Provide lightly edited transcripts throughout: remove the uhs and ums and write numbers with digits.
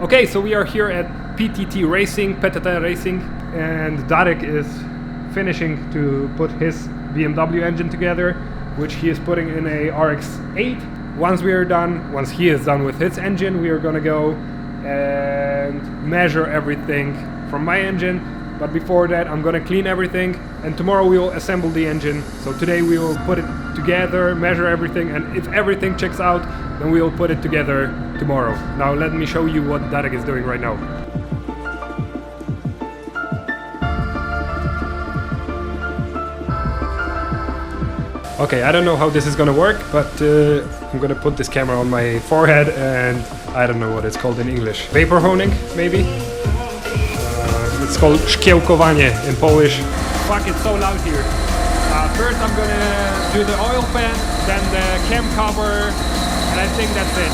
Okay, so we are here at PTT Racing, PTT Racing, and Darek is finishing to put his BMW engine together, which he is putting in a RX-8. Once he is done with his engine, we are gonna go and measure everything from my engine. But before that, I'm gonna clean everything, and tomorrow we will assemble the engine. So today we will put it together, measure everything, and if everything checks out, then we will put it together tomorrow. Now let me show you what Darek is doing right now. Okay, I don't know how this is gonna work, but I'm gonna put this camera on my forehead and I don't know what it's called in English. Vapor honing, maybe? It's called szkiełkowanie in Polish. Fuck, it's so loud here. First I'm gonna do the oil pan, then the cam cover, and I think that's it.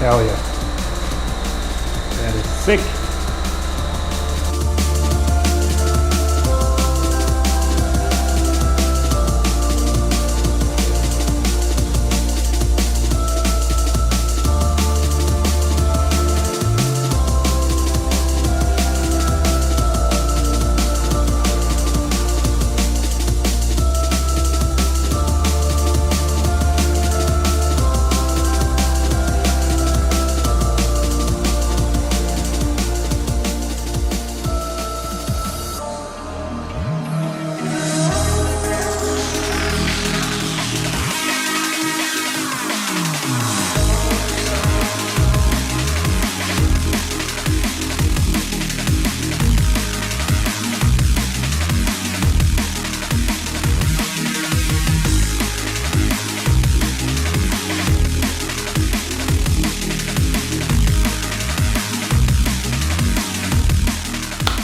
Hell yeah. That is sick.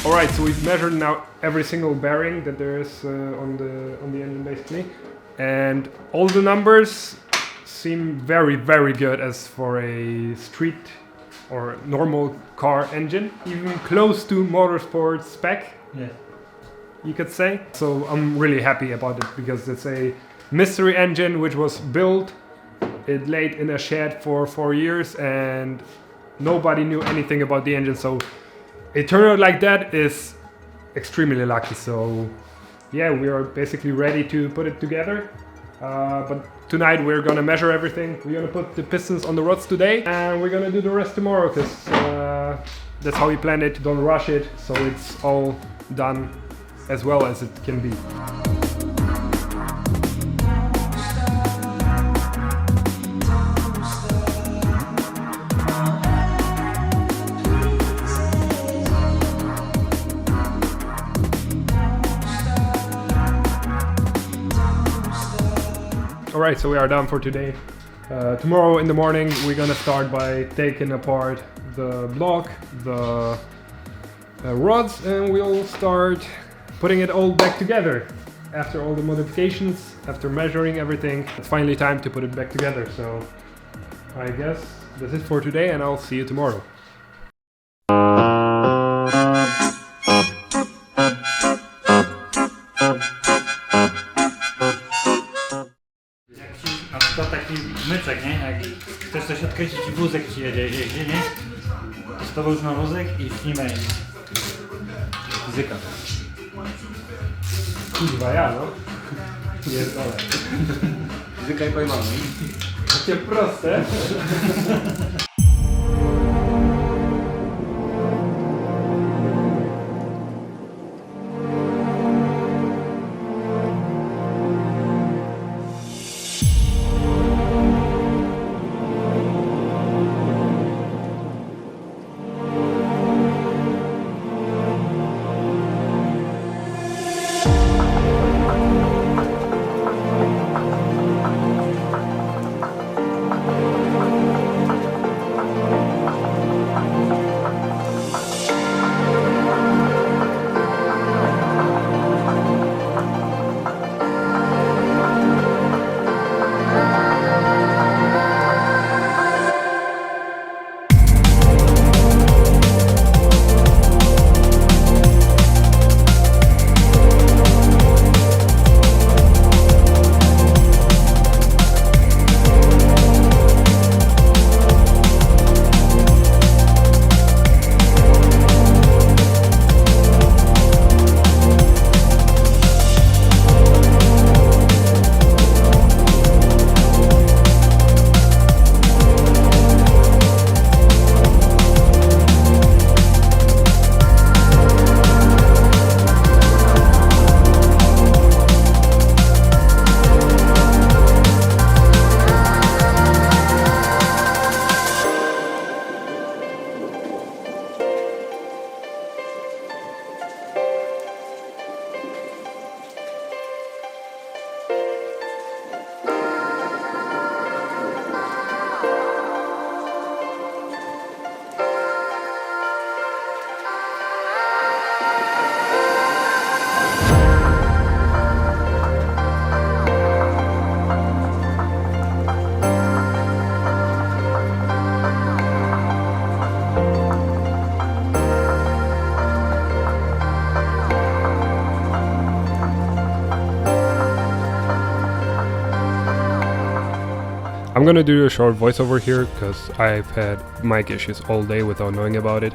Alright, so we've measured now every single bearing that there is on the engine basically, and all the numbers seem very good as for a street or normal car engine, even close to motorsport spec, you could say. So I'm really happy about it because it's a mystery engine which was built, it laid in a shed for 4 years and nobody knew anything about the engine, so a turnout like that is extremely lucky. So yeah, we are basically ready to put it together. But tonight we're gonna measure everything. We're gonna put the pistons on the rods today and we're gonna do the rest tomorrow because that's how we planned it. Don't rush it, so it's all done as well as it can be. Alright, so we are done for today. Tomorrow in the morning we're gonna start by taking apart the block, the rods, and we'll start putting it all back together. After all the modifications, after measuring everything, it's finally time to put it back together. So I guess that's it for today, and I'll see you tomorrow. Na przykład taki myczek, nie? Jak chcesz coś odkręcić i wózek ci jedzie, nie? To już na wózek i śnimy fizyka. Kurwa, ja no. Pierdolę. Fizyka i pojmamy. Takie proste. I'm gonna do a short voiceover here because I've had mic issues all day without knowing about it.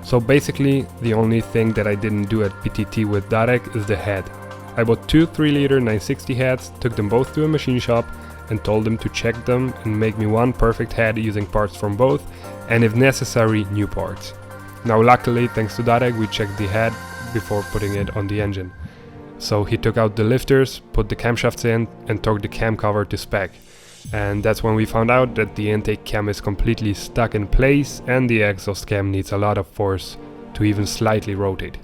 So basically, the only thing that I didn't do at PTT with Darek is the head. I bought two 3-liter 960 heads, took them both to a machine shop and told them to check them and make me one perfect head using parts from both and if necessary, new parts. Now luckily, thanks to Darek, we checked the head before putting it on the engine. So he took out the lifters, put the camshafts in and took the cam cover to spec. And that's when we found out that the intake cam is completely stuck in place and the exhaust cam needs a lot of force to even slightly rotate,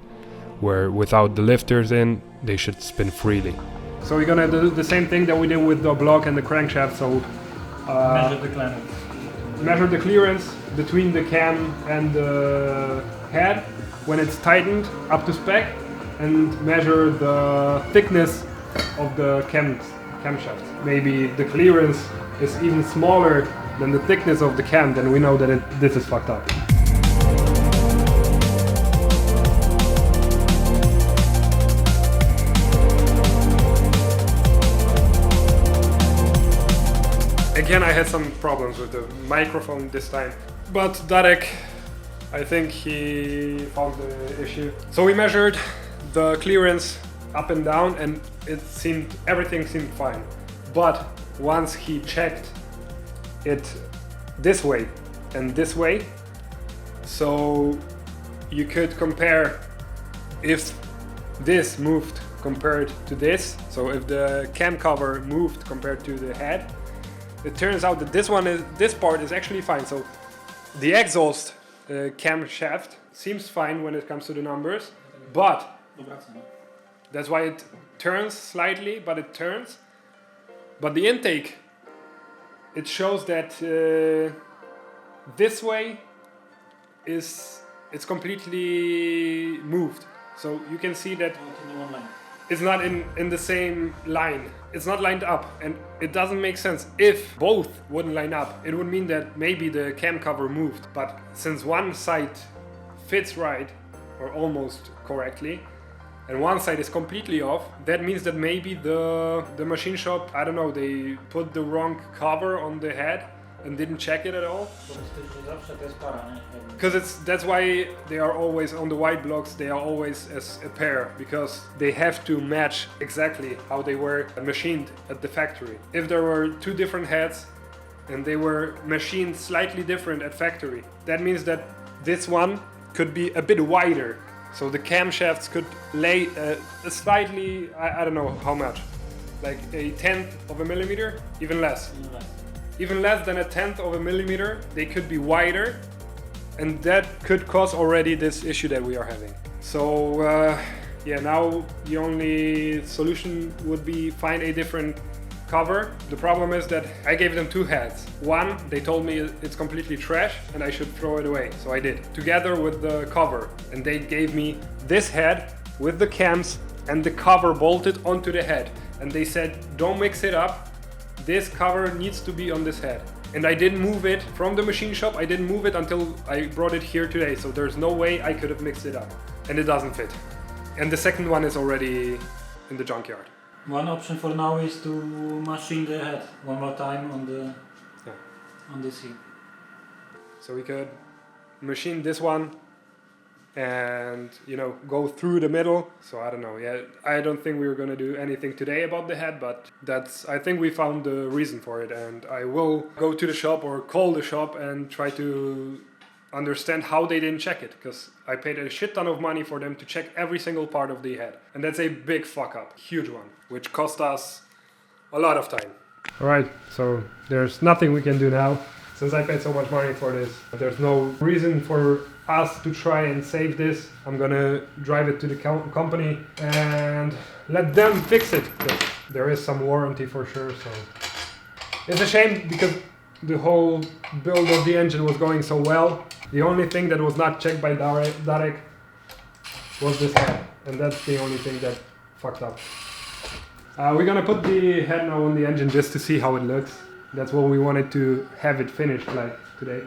where without the lifters in, they should spin freely. So we're gonna do the same thing that we did with the block and the crankshaft, so measure the clearance between the cam and the head when it's tightened up to spec, and measure the thickness of the camshaft. Maybe the clearance is even smaller than the thickness of the cam, then we know that this is fucked up. Again, I had some problems with the microphone this time, but Darek, I think he found the issue. So we measured the clearance up and down and everything seemed fine. But once he checked it this way and this way, so you could compare if this moved compared to this, so if the cam cover moved compared to the head, it turns out that this part is actually fine. So the exhaust camshaft seems fine when it comes to the numbers, but that's why it turns slightly, but it turns. But the intake, it shows that this way it's completely moved. So you can see that it's not in the same line. It's not lined up, and it doesn't make sense. If both wouldn't line up, it would mean that maybe the cam cover moved. But since one side fits right, or almost correctly, and one side is completely off, that means that maybe the machine shop, I don't know, they put the wrong cover on the head and didn't check it at all. Because that's why they are always on the white blocks, they are always as a pair, because they have to match exactly how they were machined at the factory. If there were two different heads and they were machined slightly different at factory, that means that this one could be a bit wider, so the camshafts could lay a slightly, I don't know how much, like a 1/10 of a millimeter, even less. Even less than a 1/10 of a millimeter, they could be wider, and that could cause already this issue that we are having. So yeah, now the only solution would be find a different cover. The problem is that I gave them two heads. One, they told me it's completely trash and I should throw it away, so I did, together with the cover. And they gave me this head with the cams and the cover bolted onto the head. And they said, don't mix it up. This cover needs to be on this head. And I didn't move it from the machine shop. I didn't move it until I brought it here today. So there's no way I could have mixed it up. And it doesn't fit. And the second one is already in the junkyard. One option for now is to machine the head one more time on the seat. So we could machine this one and, you know, go through the middle. So I don't know, yeah, I don't think we were going to do anything today about the head, but I think we found the reason for it, and I will go to the shop or call the shop and try to understand how they didn't check it, because I paid a shit ton of money for them to check every single part of the head, and that's a big fuck up, huge one, which cost us a lot of time. All right, so there's nothing we can do now. Since I paid so much money for this, there's no reason for us to try and save this. I'm gonna drive it to the company and let them fix it. There is some warranty for sure, so it's a shame because the whole build of the engine was going so well. The only thing that was not checked by Darek was this head, and that's the only thing that fucked up. We're gonna put the head now on the engine just to see how it looks. That's what we wanted to have it finished like today.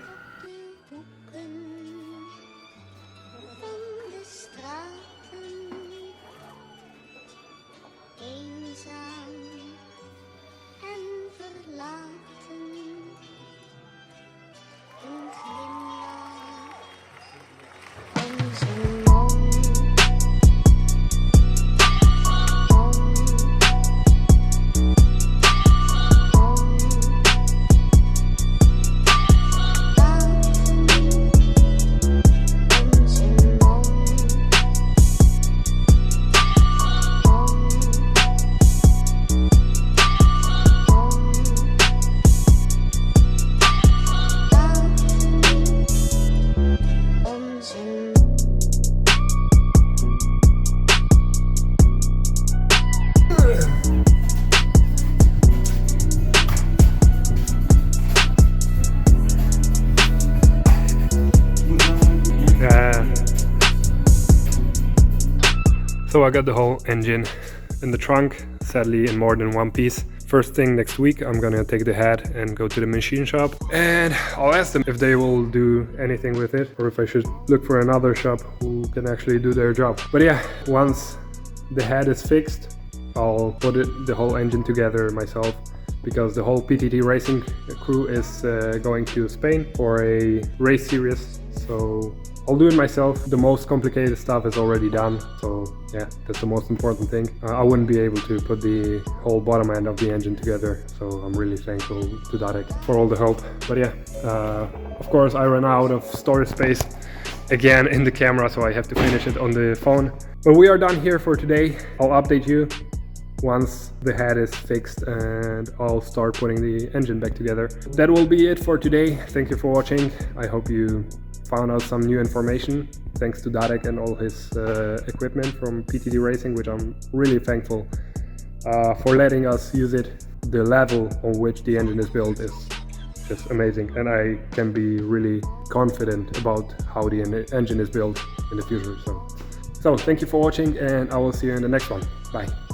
So I got the whole engine in the trunk, sadly in more than one piece. First thing next week, I'm gonna take the head and go to the machine shop, and I'll ask them if they will do anything with it, or if I should look for another shop who can actually do their job. But yeah, once the head is fixed, I'll put the whole engine together myself, because the whole PTT Racing crew is going to Spain for a race series. So I'll do it myself. The most complicated stuff is already done, so yeah, that's the most important thing. I wouldn't be able to put the whole bottom end of the engine together, so I'm really thankful to Darek for all the help. But yeah, of course I ran out of storage space again in the camera, so I have to finish it on the phone. But we are done here for today. I'll update you once the head is fixed, and I'll start putting the engine back together. That will be it for today. Thank you for watching. I hope you found out some new information thanks to Darek and all his equipment from PTT Racing, which I'm really thankful for letting us use it. The level on which the engine is built is just amazing, and I can be really confident about how the engine is built in the future. So thank you for watching, and I will see you in the next one. Bye.